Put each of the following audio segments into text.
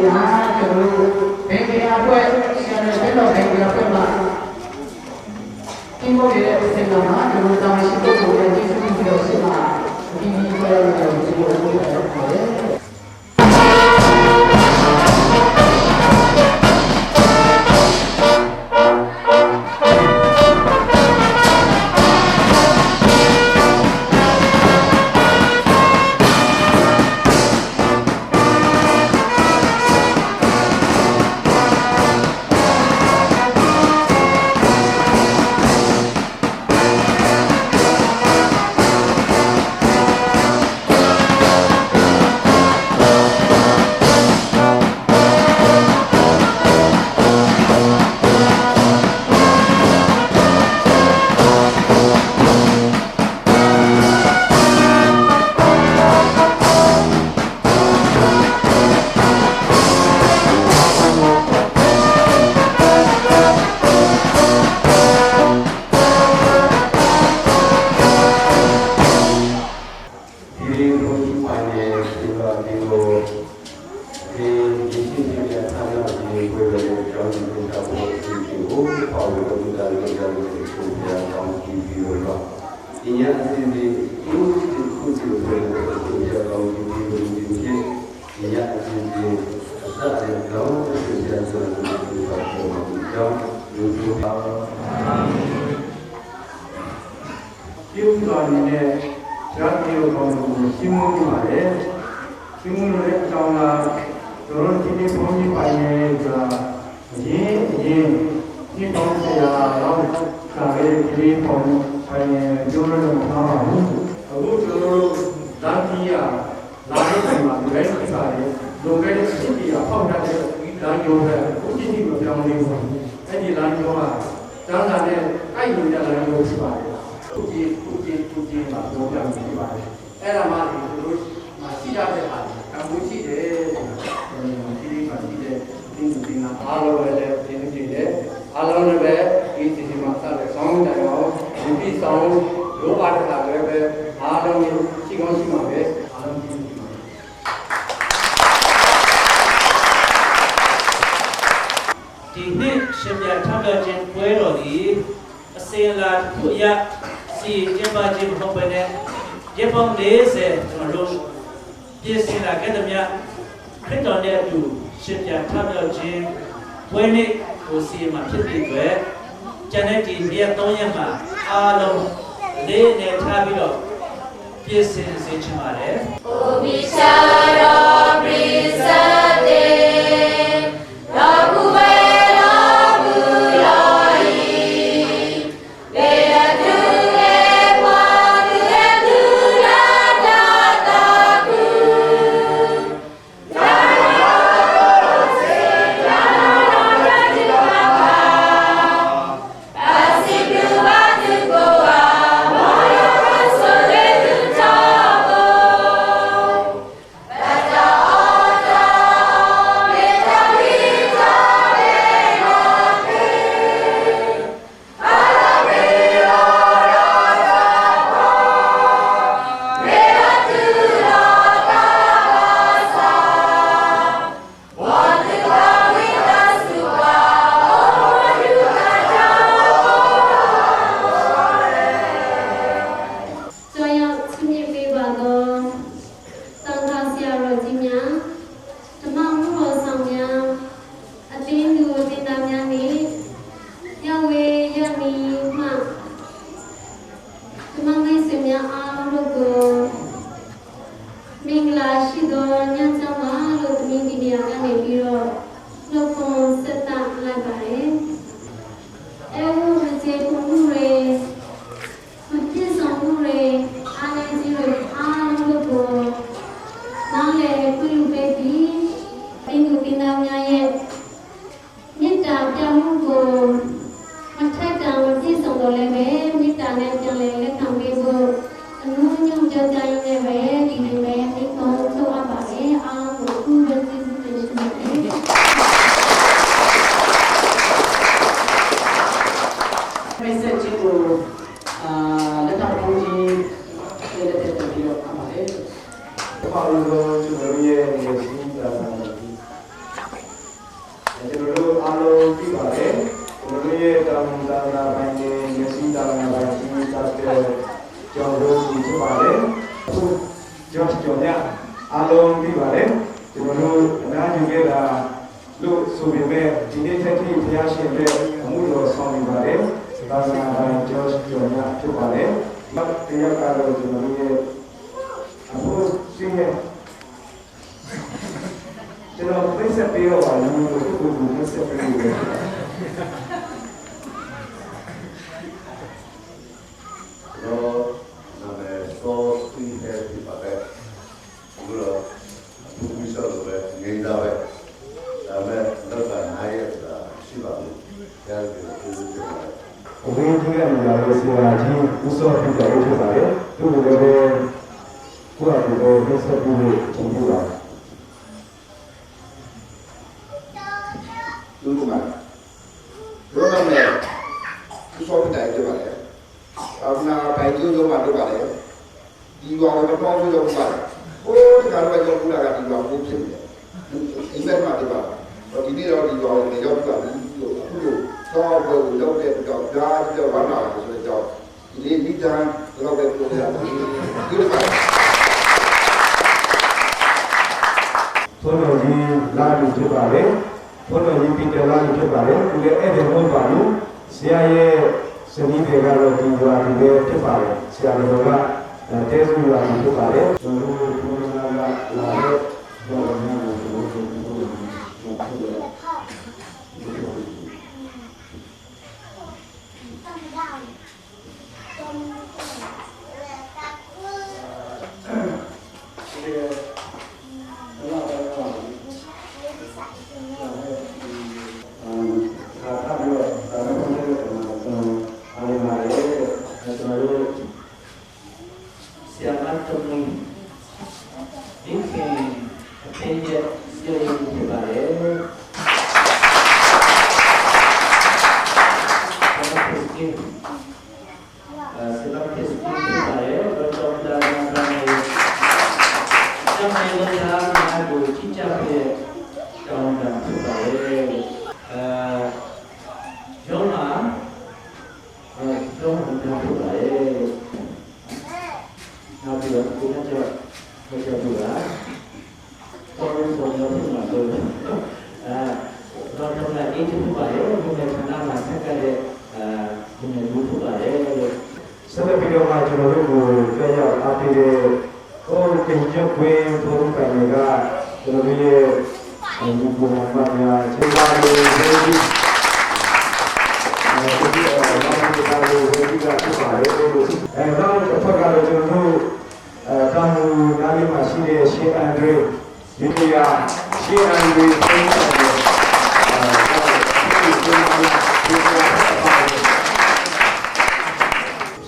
ရာကျွန်တော်တို့ဘယ်နေရာပွဲဆရာနဲ့ဘယ်တော့ဘယ်နေရာပွဲမှာဒီမို့ရဲ့အစဉ်တော်မှာကျွန်တော်တောင်းရှိဖို့ကိုလည်းကျေးဇူးပြုလို့ရှိမှာဒီပွဲကိုကျွန်တော်တို့လုပ်ရပါတယ်ပြုတော်နေတဲ့ဇာတိရောကောင်းကိုရှင်းမှုပါတယ်ရှင်းမှုရဲ့အကြောင်းကတို့ဒီနေ့ဘုန်းကြီးပိုင်နေတာရင်းဒီပေါင်းဆရာတော့ခါလေးဒီပေါင်းဆိုင်ကျိုးလို့မထားပါဘူးအခုကျွန်တော်တို့ဓာတိယလာတဲ့ချိန်မှာဒီလိုဖြစ်ပါတယ်လုံခဲ့တဲ့စိတ်ကြီးဖောက်တတ်တဲ့ဓာတ်ရုံးပဲအခုကြည့်ကြည့်မပြောင်းလေးဘူးအဲ့ဒီဓာတ်ရုံးကတန်းတာနဲ့အဲ့ဒီဓာတ်ရုံးဖြစ်ပါတယ်သူကြီးမှာပြောပြနေပါတယ်အဲ့ဒါမှဒီလိုရှိရတဲ့ဟာကံမှုရှိတယ်ဒီလေးမှာရှိတဲ့ဒီနာအားလုံးပဲလည်းဒီလိုရှိတယ်အားလုံးလည်းပဲဒီစီမှာစတဲ့ဆောင်းတိုင်အောင်ဒီဆောင်းလိုပါတဲ့ဟာလည်းပဲအားလုံးရှိကောင်းရှိမှာပဲအားလုံးရှိမှာဒီနေ့ရှင်ပြထမ်းတော်ခြင်းပွဲတော်ဒီအစင်လာခုရစီကျင်းပခြင်းမဟုတ်ဘဲနဲ့ရေပေါင်း40ကျွန်တော်တို့ပြည်စင်လာခဲ့တဲ့မြတ်ခရစ်တော်နဲ့အတူရှင်ပြထမ်းတော်ခြင်းပွဲနေ့ကိုစီမှာဖြစ်ပြီးအတွက်ကျန်တဲ့ဒီရက်3ရက်မှာအားလုံးလေးနဲ့ထားပြီးတော့ပြည်စင်စေချင်ပါတယ်။ O Bishara Prisade ကျွန်တော်တို့အားလုံးသိပါတယ်ကျွန်တော်တို့ရဲ့တာဝန်သာနာပိုင်းနဲ့မျက်စိတာနာပိုင်းကြီးတာတဲ့ကျောင်းတို့ဒီဖြစ်ပါတယ်အခုကျောင်းကျောင်းများအားလုံးသိပါတယ်ကျွန်တော်တို့အနာယူခဲ့တာလို့ဆိုပေမဲ့ဒီနေ့ထက်ထိဘုရားရှင်ရဲ့အမှုတော်ဆောင်နေပါတယ်သာသနာပိုင်းကျောင်းကျောင်းများဖြစ်ပါတယ်တရားကတော့ကျွန်တော်တို့ရဲ့အခုရှိနေကျွန်တော်ဖိတ်ဆက်ပေးတော့ပါလို့သူ့ကိုဖိတ်ဆက်ပေးလို့ 我们今天呢，是今无所不在的出来，都是这个过来这个没事不会进步了。รู้ถูกไหมรู้ทำไงคือชอบที่ไหนด้วยกันเลยเอาหน้าไปยื่นยกมาด้วยกันเลยดีกว่าเราไม่ต้องยกมาโอ้ที่การไปยกมากันดีกว่าปุ๊บสิ้นเลยอีเมลมาดีกว่าตอนนี้เราดีกว่าในยกกันอยู่ผู้ชอบไปเราไปกับยาที่เราวันหนาส่วนจอบทีนี้นิจานเราไปตัวเดียวยื่นไปဘုန်းတော်ကြီးလာလို့ဖြစ်ပါလေဘုန်းတော်ကြီးပြည်တယ်လာလို့ဖြစ်ပါလေသူလည်းအဲ့ဒီမဟုတ်ပါဘူးဆရာရဲ့စနီးတွေကတော့ဒီရွာတွေပဲဖြစ်ပါလေဆရာတော်ကတဲစုရွာတွေဖြစ်ပါလေကျွန်တော်တို့ဘုန်းတော်ကလာတဲ့ဘောလုံးကိုကျွန်တော်တို့ဖြစ်တယ်ဆက်လက်ပြီးတော့မှကျွန်တော်တို့ကိုကြွရောက်အားပေးတဲ့ဟိုတင်ကြွခွင့်ဘုရားပိုင်တွေကကျွန်တော်တို့ရဲ့ဒီဘုရားပါများခြေပါလို့ဒီဒီတော့ဘာလို့ဒီလိုဒီကဖြစ်ပါလဲလို့တော့တစ်ဖက်ကတော့ကျွန်တော်တို့တောင်နားလေးမှာရှိတဲ့ရှေအန်ဒရေဒီနေရာရှေအန်ဒရေပြန်လာတယ်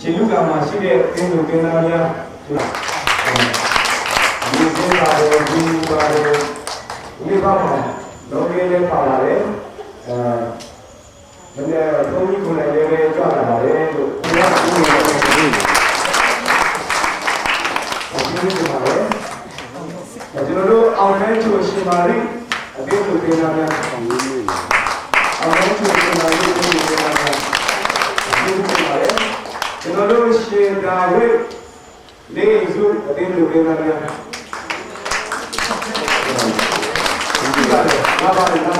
ရှင်လူကမှာရှိတဲ့အင်းတို့ကင်းသားများဆိုတာဒီကင်းသားတွေဒီပါတယ်ဒီပါမှာတော့လည်းပါလာတယ်မနေ့ဘုန်းကြီးကိုလည်းကြွလာပါတယ်လို့ဘုရားကပြောနေတယ်ဒီလိုပါလေကျွန်တော်တို့အောင်တဲ့ချိုရှင်ပါလိအပြည့်စုံကင်းသားများအောင်တဲ့ချိုရှင်ပါလိဒီလိုပါလားဒီလိုပါလေကျွန်တော်တို့ရှင်သာဝိလေးစုအတင်းလူကင်းသားများဒီပါလေဘာပါလဲ